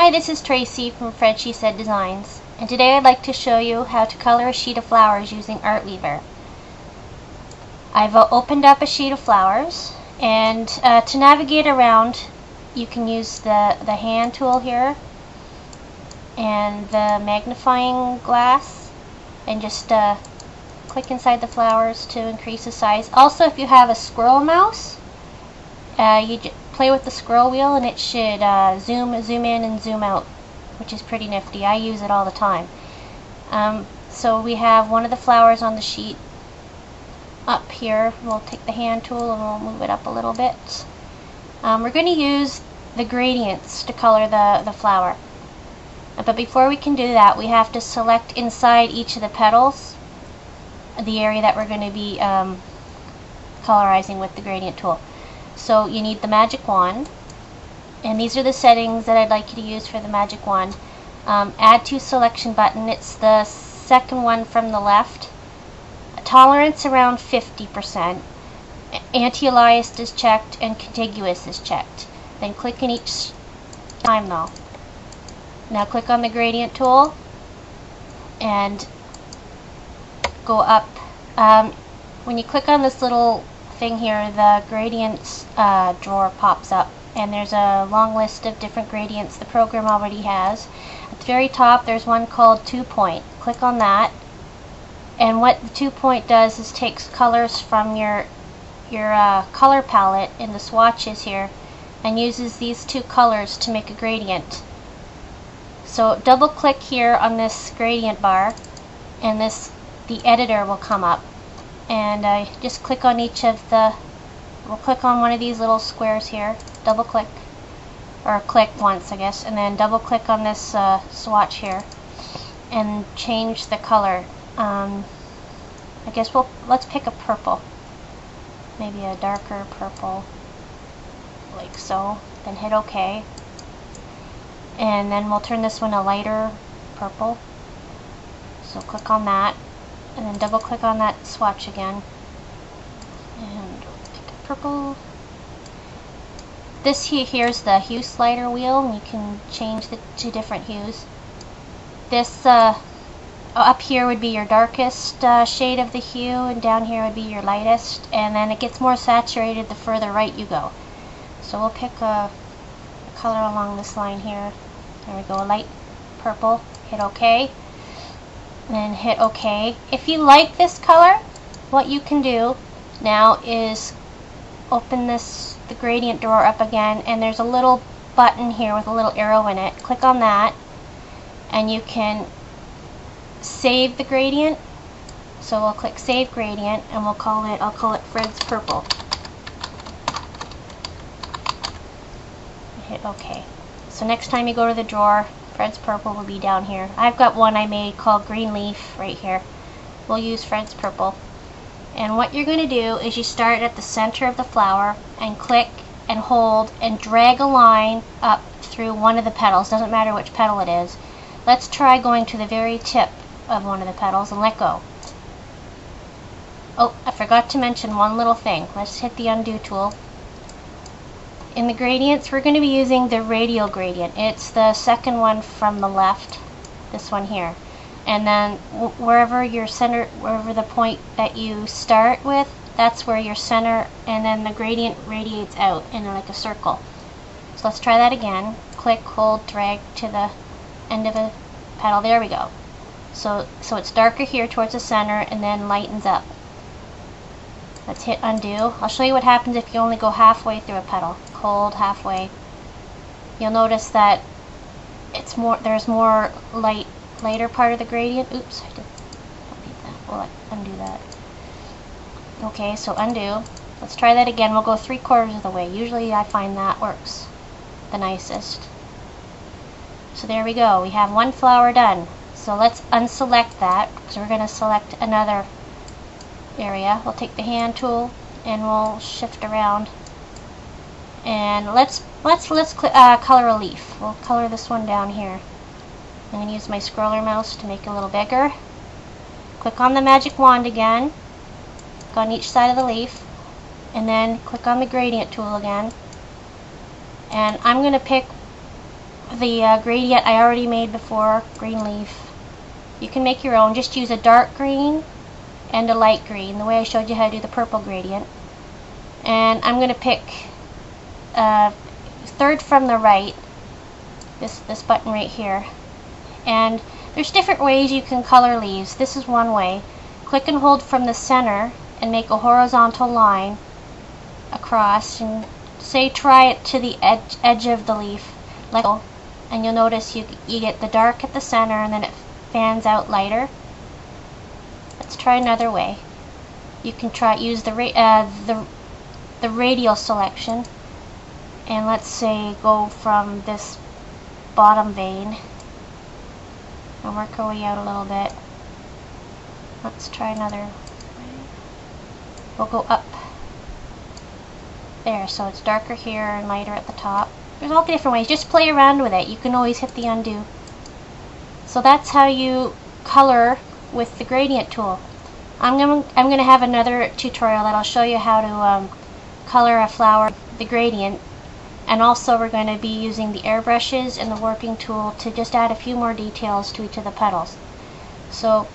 Hi, this is Tracy from Fred She Said Designs, and today I'd like to show you how to color a sheet of flowers using Artweaver. I've opened up a sheet of flowers, and to navigate around you can use the hand tool here and the magnifying glass and just click inside the flowers to increase the size. Also, if you have a squirrel mouse, you play with the scroll wheel and it should zoom in and zoom out, which is pretty nifty. I use it all the time. So we have one of the flowers on the sheet up here. We'll take the hand tool and we'll move it up a little bit. We're going to use the gradients to color the flower. But before we can do that, we have to select inside each of the petals the area that we're going to be colorizing with the gradient tool. So you need the magic wand, and these are the settings that I'd like you to use for the magic wand. Add to selection button, it's the second one from the left. Tolerance around 50%. Anti-aliased is checked and contiguous is checked. Then click in each time though. Now click on the gradient tool and go up. When you click on this little thing here, the gradients drawer pops up, and there's a long list of different gradients the program already has. At the very top there's one called 2-point. Click on that, and what the 2-point does is takes colors from your color palette in the swatches here and uses these two colors to make a gradient. So double click here on this gradient bar and the editor will come up, and just click on each of we'll click on one of these little squares here, double click, or click once I guess, and then double click on this swatch here and change the color. I guess let's pick a purple, maybe a darker purple, like so, then hit OK, and then we'll turn this one a lighter purple, so click on that and then double click on that swatch again and pick a purple. This here's the hue slider wheel, and you can change the two different hues. This up here would be your darkest shade of the hue, and down here would be your lightest, and then it gets more saturated the further right you go. So we'll pick a color along this line here. There we go, light purple. Hit OK. And hit OK. If you like this color, what you can do now is open the gradient drawer up again, and there's a little button here with a little arrow in it. Click on that and you can save the gradient. So we'll click Save Gradient and I'll call it Fred's Purple. Hit OK. So next time you go to the drawer, Fred's Purple will be down here. I've got one I made called Green Leaf right here. We'll use Fred's Purple. And what you're going to do is you start at the center of the flower and click and hold and drag a line up through one of the petals. Doesn't matter which petal it is. Let's try going to the very tip of one of the petals and let go. Oh, I forgot to mention one little thing. Let's hit the undo tool. In the gradients, we're going to be using the radial gradient. It's the second one from the left, this one here. And then wherever the point that you start with, that's where your center, and then the gradient radiates out in like a circle. So let's try that again. Click, hold, drag to the end of a petal. There we go. So it's darker here towards the center and then lightens up. Let's hit undo. I'll show you what happens if you only go halfway through a petal. Hold halfway. You'll notice that there's more lighter part of the gradient. Oops, I don't need that. We'll undo that. Okay, so undo. Let's try that again. We'll go 3/4 of the way. Usually I find that works the nicest. So there we go. We have one flower done. So let's unselect that because we're going to select another area. We'll take the hand tool and we'll shift around, and let's color a leaf. We'll color this one down here. I'm going to use my scroller mouse to make it a little bigger. Click on the magic wand again, click on each side of the leaf, and then click on the gradient tool again, and I'm going to pick the gradient I already made before, green leaf. You can make your own. Just use a dark green and a light green, the way I showed you how to do the purple gradient. And I'm going to pick third from the right, this button right here. And there's different ways you can color leaves. This is one way. Click and hold from the center and make a horizontal line across, and say try it to the edge of the leaf, like so, and you'll notice you get the dark at the center and then it fans out lighter. Let's try another way. You can use the radial selection, and let's say go from this bottom vein and work our way out a little bit. Let's try another. We'll go up there, so it's darker here and lighter at the top. There's all different ways. Just play around with it. You can always hit the undo. So that's how you color with the gradient tool. I'm gonna have another tutorial that I'll show you how to color a flower with the gradient, and also we're going to be using the airbrushes and the warping tool to just add a few more details to each of the petals. So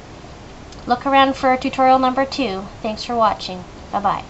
look around for tutorial number 2. Thanks for watching. Bye bye.